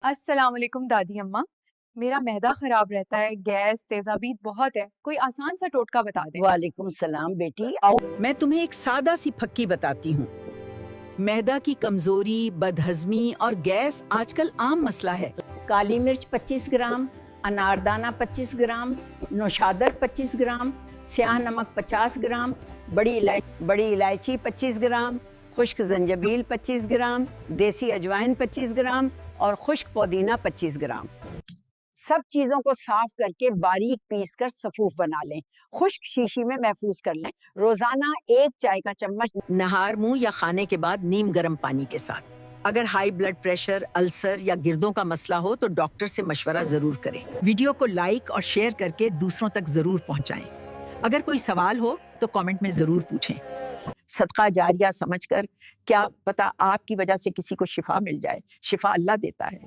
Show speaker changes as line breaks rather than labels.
السلام علیکم دادی اماں. میرا معدہ خراب رہتا ہے، گیس تیزابیت بہت ہے، کوئی آسان سا ٹوٹکا بتا دیں.
وعلیکم السلام بیٹی، آؤ
میں تمہیں ایک سادہ سی پھکی بتاتی ہوں. معدہ کی کمزوری، بدہضمی اور گیس آج کل عام مسئلہ ہے.
کالی مرچ 25 گرام، اناردانہ 25 گرام، نوشادر 25 گرام، سیاہ نمک 50 گرام، بڑی الائچی 25 گرام، خشک زنجبیل 25 گرام، دیسی اجوائن 25 گرام اور خشک پودینہ 25 گرام. سب چیزوں کو صاف کر کے باریک پیس کر صفوف بنا لیں، خشک شیشی میں محفوظ کر لیں. روزانہ 1 چائے کا چمچ
نہار منہ یا کھانے کے بعد نیم گرم پانی کے ساتھ. اگر ہائی بلڈ پریشر، السر یا گردوں کا مسئلہ ہو تو ڈاکٹر سے مشورہ ضرور کریں. ویڈیو کو لائک اور شیئر کر کے دوسروں تک ضرور پہنچائیں. اگر کوئی سوال ہو تو کامنٹ میں ضرور پوچھیں.
صدقہ جاریہ سمجھ کر، کیا پتہ آپ کی وجہ سے کسی کو شفا مل جائے. شفا اللہ دیتا ہے.